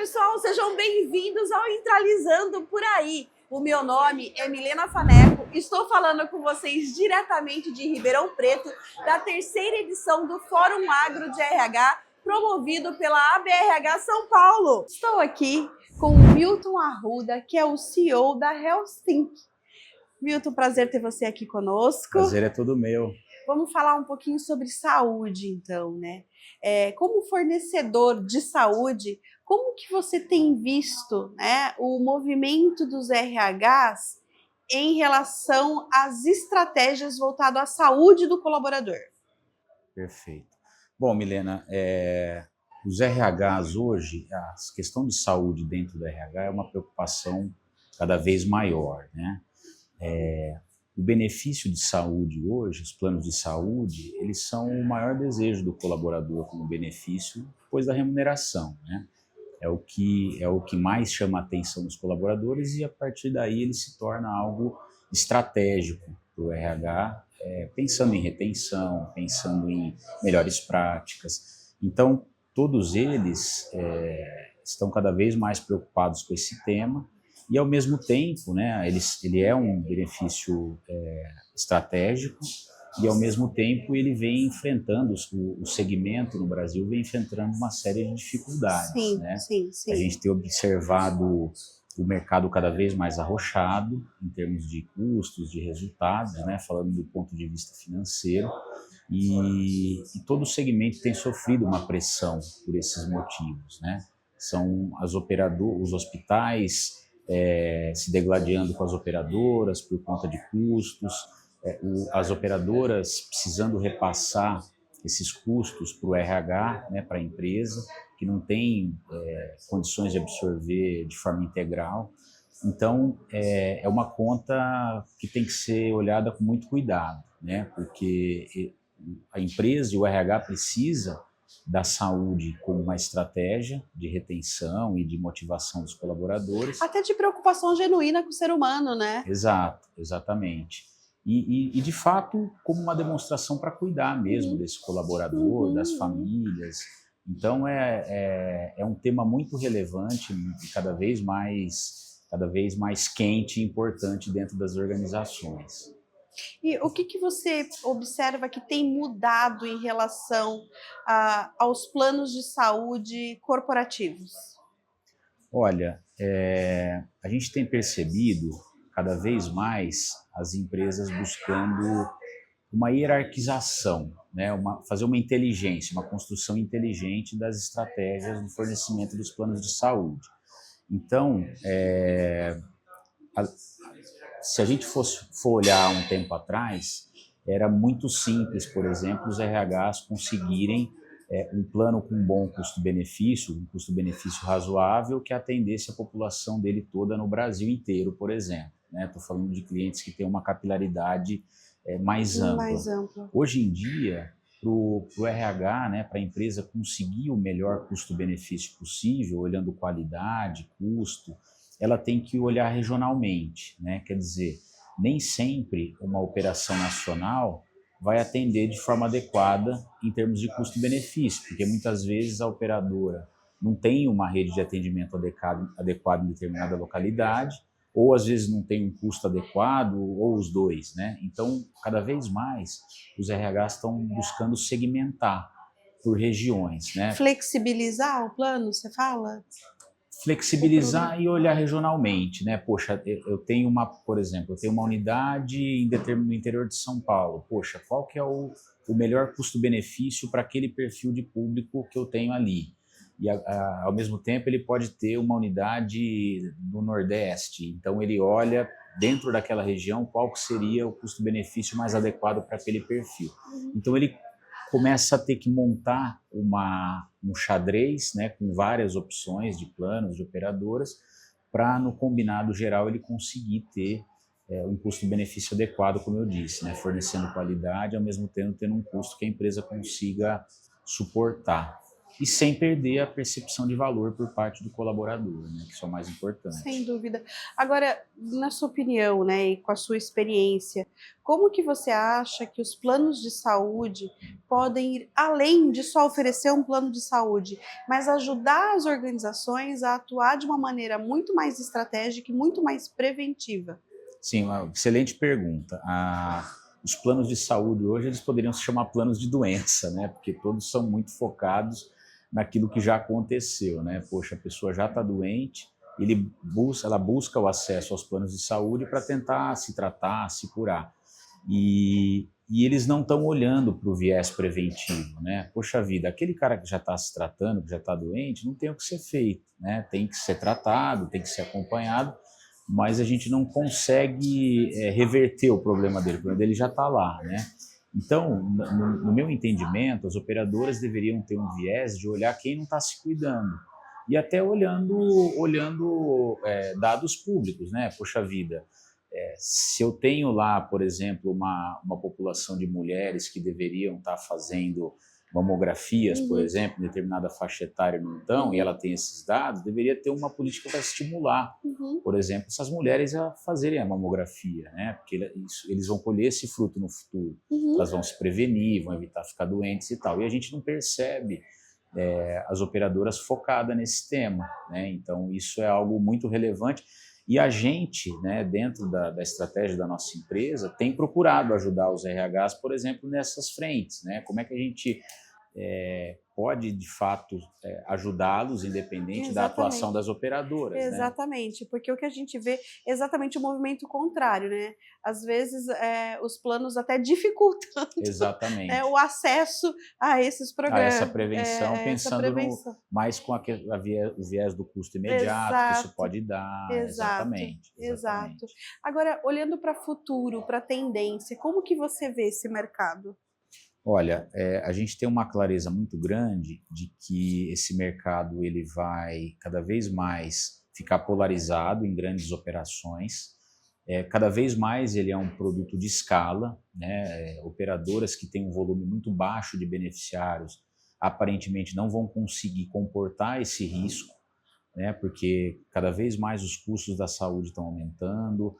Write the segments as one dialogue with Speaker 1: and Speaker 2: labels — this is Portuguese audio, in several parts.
Speaker 1: pessoal, sejam bem-vindos ao Entralizando por Aí. O meu nome é Milena Faneco, estou falando com vocês diretamente de Ribeirão Preto, da terceira edição do Fórum Agro de RH, promovido pela ABRH São Paulo. Estou aqui com o Milton Arruda, que é o CEO da HealthSync. Milton, prazer ter você aqui conosco.
Speaker 2: Prazer é todo meu.
Speaker 1: Vamos falar um pouquinho sobre saúde, então, né? Como fornecedor de saúde, como que você tem visto, né, o movimento dos RHs em relação às estratégias voltadas à saúde do colaborador?
Speaker 2: Perfeito. Bom, Milena, os RHs hoje, a questão de saúde dentro do RH é uma preocupação cada vez maior, né? O benefício de saúde hoje, os planos de saúde, eles são o maior desejo do colaborador como benefício depois da remuneração, né? É o que mais chama a atenção dos colaboradores e a partir daí ele se torna algo estratégico para o RH, pensando em retenção, pensando em melhores práticas. Então, todos eles estão cada vez mais preocupados com esse tema. E, ao mesmo tempo, né, ele é um benefício estratégico e, ao mesmo tempo, ele vem enfrentando, o segmento no Brasil vem enfrentando uma série de dificuldades.
Speaker 1: Sim,
Speaker 2: né?
Speaker 1: sim.
Speaker 2: A gente tem observado o mercado cada vez mais arrochado em termos de custos, de resultados, né, falando do ponto de vista financeiro, e todo o segmento tem sofrido uma pressão por esses motivos. Né? São os hospitais se degladiando com as operadoras por conta de custos, as operadoras precisando repassar esses custos para o RH, né, para a empresa, que não tem condições de absorver de forma integral. Então, é uma conta que tem que ser olhada com muito cuidado, né, porque a empresa e o RH precisa da saúde como uma estratégia de retenção e de motivação dos colaboradores.
Speaker 1: Até de preocupação genuína com o ser humano, né?
Speaker 2: Exato, exatamente. E de fato, como uma demonstração para cuidar mesmo desse colaborador, das famílias. Então, é um tema muito relevante e cada vez mais quente e importante dentro das organizações.
Speaker 1: E o que você observa que tem mudado em relação aos planos de saúde corporativos?
Speaker 2: Olha, a gente tem percebido cada vez mais as empresas buscando uma hierarquização, né? Fazer uma inteligência, uma construção inteligente das estratégias no fornecimento dos planos de saúde. Então, se a gente for olhar um tempo atrás, era muito simples, por exemplo, os RHs conseguirem um plano com bom custo-benefício, um custo-benefício razoável que atendesse a população dele toda no Brasil inteiro, por exemplo. Estou falando de clientes que têm uma capilaridade mais ampla. Hoje em dia, para o RH, né, para a empresa conseguir o melhor custo-benefício possível, olhando qualidade, custo, ela tem que olhar regionalmente, né? Quer dizer, nem sempre uma operação nacional vai atender de forma adequada em termos de custo-benefício, porque muitas vezes a operadora não tem uma rede de atendimento adequado em determinada localidade, ou às vezes não tem um custo adequado, ou os dois, né? Então, cada vez mais, os RHs estão buscando segmentar por regiões, né?
Speaker 1: Flexibilizar o plano, você fala?
Speaker 2: Flexibilizar e olhar regionalmente, né? Poxa, eu tenho por exemplo, eu tenho uma unidade no interior de São Paulo. Poxa, qual que é o melhor custo-benefício para aquele perfil de público que eu tenho ali? E ao mesmo tempo ele pode ter uma unidade no Nordeste, então ele olha dentro daquela região qual que seria o custo-benefício mais adequado para aquele perfil. Então ele começa a ter que montar um xadrez, né, com várias opções de planos, de operadoras, para no combinado geral ele conseguir ter um custo-benefício adequado, como eu disse, né, fornecendo qualidade, ao mesmo tempo tendo um custo que a empresa consiga suportar. e sem perder a percepção de valor por parte do colaborador, né, que isso é o mais importante.
Speaker 1: Sem dúvida. Agora, na sua opinião, né, e com a sua experiência, como que você acha que os planos de saúde podem ir além de só oferecer um plano de saúde, mas ajudar as organizações a atuar de uma maneira muito mais estratégica e muito mais preventiva?
Speaker 2: Sim, uma excelente pergunta. Os planos de saúde hoje eles poderiam se chamar planos de doença, né? Porque todos são muito focados naquilo que já aconteceu, né? Poxa, a pessoa já está doente, ela busca o acesso aos planos de saúde para tentar se tratar, se curar. E eles não estão olhando para o viés preventivo, né? Poxa vida, aquele cara que já está se tratando, que já está doente, não tem o que ser feito, né? Tem que ser tratado, tem que ser acompanhado, mas a gente não consegue reverter o problema dele já está lá, né? Então, no meu entendimento, as operadoras deveriam ter um viés de olhar quem não está se cuidando e até olhando dados públicos, né? Poxa vida, se eu tenho lá, por exemplo, uma população de mulheres que deveriam estar fazendo mamografias, por exemplo, em determinada faixa etária não estão, e ela tem esses dados, deveria ter uma política para estimular, por exemplo, essas mulheres a fazerem a mamografia, né? Porque eles vão colher esse fruto no futuro, elas vão se prevenir, vão evitar ficar doentes e tal, e a gente não percebe as operadoras focadas nesse tema, né? Então isso é algo muito relevante. E a gente, né, dentro da estratégia da nossa empresa, tem procurado ajudar os RHs, por exemplo, nessas frentes, né? Como é que a gente pode, de fato, ajudá-los, independente da atuação das operadoras.
Speaker 1: Exatamente, né? Porque o que a gente vê é exatamente o movimento contrário, né? Às vezes os planos até dificultam o acesso a esses programas.
Speaker 2: A essa prevenção, pensando mais com o viés do custo imediato que isso pode dar. Exatamente.
Speaker 1: Exato. Agora, olhando para o futuro, para a tendência, como que você vê esse mercado?
Speaker 2: Olha, a gente tem uma clareza muito grande de que esse mercado ele vai cada vez mais ficar polarizado em grandes operações. Cada vez mais ele é um produto de escala, né? Operadoras que têm um volume muito baixo de beneficiários aparentemente não vão conseguir comportar esse risco, né? Porque cada vez mais os custos da saúde estão aumentando,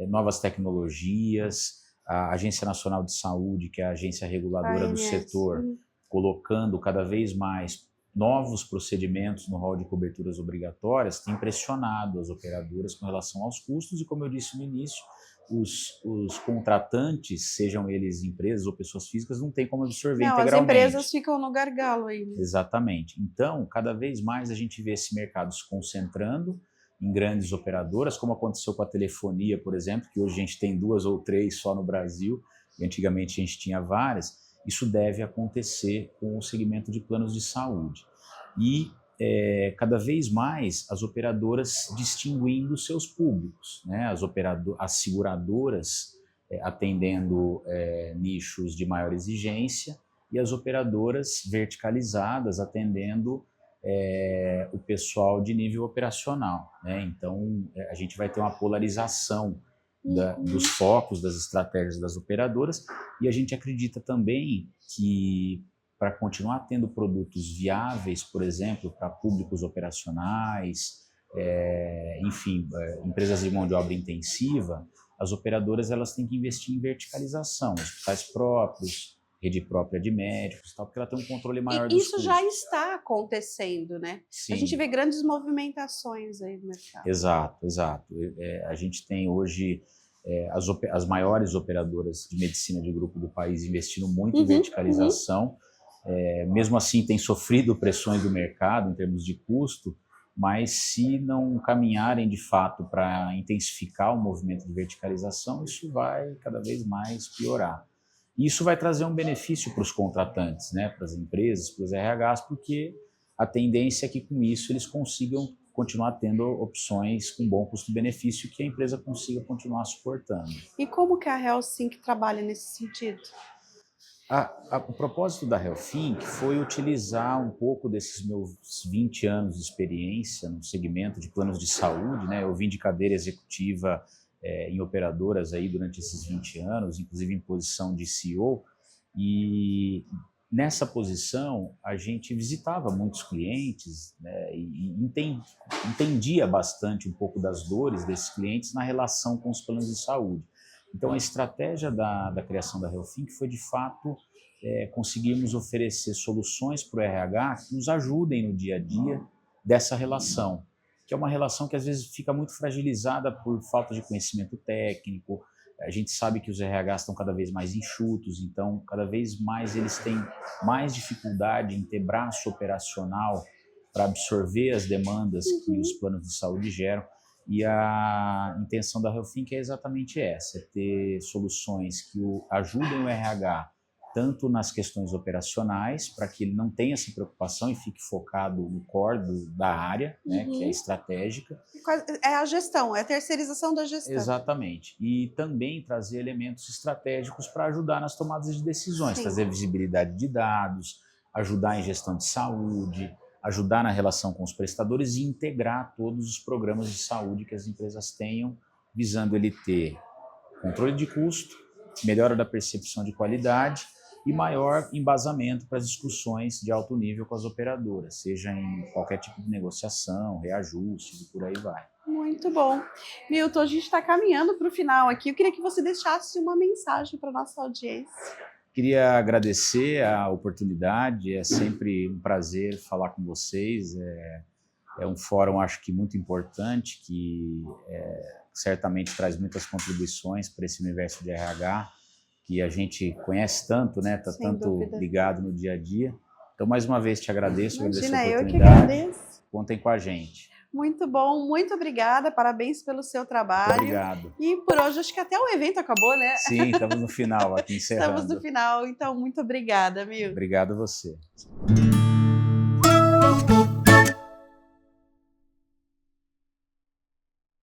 Speaker 2: novas tecnologias, a Agência Nacional de Saúde, que é a agência reguladora do setor, colocando cada vez mais novos procedimentos no rol de coberturas obrigatórias, tem pressionado as operadoras com relação aos custos e, como eu disse no início, os contratantes, sejam eles empresas ou pessoas físicas, não tem como absorver integralmente.
Speaker 1: As empresas ficam no gargalo aí. Né?
Speaker 2: Exatamente. Então, cada vez mais a gente vê esse mercado se concentrando em grandes operadoras, como aconteceu com a telefonia, por exemplo, que hoje a gente tem 2 ou 3 só no Brasil, e antigamente a gente tinha várias. Isso deve acontecer com o segmento de planos de saúde. E cada vez mais as operadoras distinguindo seus públicos, né? As seguradoras atendendo nichos de maior exigência e as operadoras verticalizadas atendendo o pessoal de nível operacional, né? Então, a gente vai ter uma polarização dos focos, das estratégias das operadoras, e a gente acredita também que, para continuar tendo produtos viáveis, por exemplo, para públicos operacionais, enfim, empresas de mão de obra intensiva, as operadoras elas têm que investir em verticalização, hospitais próprios, rede própria de médicos, tal, porque ela tem um controle maior dos custos.
Speaker 1: Isso já está acontecendo, né? Sim. A gente vê grandes movimentações aí no mercado.
Speaker 2: Exato. A gente tem hoje as maiores operadoras de medicina de grupo do país investindo muito em verticalização. Mesmo assim, tem sofrido pressões do mercado em termos de custo, mas se não caminharem de fato para intensificar o movimento de verticalização, isso vai cada vez mais piorar. Isso vai trazer um benefício para os contratantes, né, para as empresas, para os RHs, porque a tendência é que com isso eles consigam continuar tendo opções com bom custo-benefício que a empresa consiga continuar suportando.
Speaker 1: E como que a HealthSync trabalha nesse sentido?
Speaker 2: O propósito da HealthSync foi utilizar um pouco desses meus 20 anos de experiência no segmento de planos de saúde, né? Eu vim de cadeira executiva em operadoras aí durante esses 20 anos, inclusive em posição de CEO, e Nessa posição, a gente visitava muitos clientes, né, e entendia bastante um pouco das dores desses clientes na relação com os planos de saúde. Então, a estratégia da criação da Helfin foi, de fato, conseguirmos oferecer soluções para o RH que nos ajudem no dia a dia dessa relação, que é uma relação que às vezes fica muito fragilizada por falta de conhecimento técnico. A gente sabe que os RHs estão cada vez mais enxutos, então cada vez mais eles têm mais dificuldade em ter braço operacional para absorver as demandas que os planos de saúde geram. E a intenção da Helfin é exatamente essa, é ter soluções que ajudem o RH tanto nas questões operacionais, para que ele não tenha essa preocupação e fique focado no core da área, né, que é estratégica.
Speaker 1: É a gestão, é a terceirização da gestão.
Speaker 2: Exatamente. E também trazer elementos estratégicos para ajudar nas tomadas de decisões, trazer visibilidade de dados, ajudar em gestão de saúde, ajudar na relação com os prestadores e integrar todos os programas de saúde que as empresas tenham, visando ele ter controle de custo, melhora da percepção de qualidade e maior embasamento para as discussões de alto nível com as operadoras, seja em qualquer tipo de negociação, reajuste e por aí vai.
Speaker 1: Muito bom. Milton, a gente está caminhando para o final aqui. Eu queria que você deixasse uma mensagem para a nossa audiência.
Speaker 2: Queria agradecer a oportunidade, é sempre um prazer falar com vocês. É um fórum, acho que muito importante, que certamente traz muitas contribuições para esse universo de RH, que a gente conhece tanto, né? Está tanto ligado no dia a dia. Então, mais uma vez, te agradeço, agradeço a oportunidade.
Speaker 1: Eu que agradeço.
Speaker 2: Contem com a gente.
Speaker 1: Muito bom, muito obrigada, parabéns pelo seu trabalho.
Speaker 2: Muito obrigado.
Speaker 1: E por hoje, acho que até o evento acabou, né?
Speaker 2: Sim, estamos no final aqui, encerrando.
Speaker 1: Estamos no final, então muito obrigada, Milton.
Speaker 2: Obrigado a você.